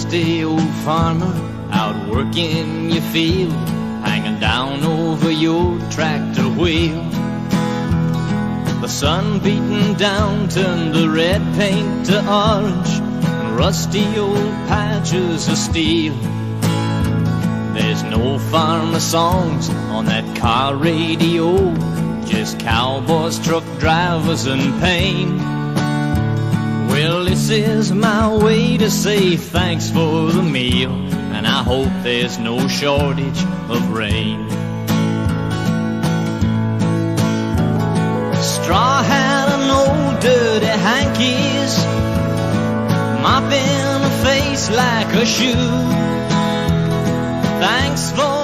rusty old farmer out working your field, hanging down over your tractor wheel. The sun beating down turned the red paint to orange and rusty old patches of steel. There's no farmer songs on that car radio, just cowboys, truck drivers and pain. Well, this is my way to say thanks for the meal, and I hope there's no shortage of rain. Straw hat and old dirty hankies, mopping a face like a shoe. Thanks for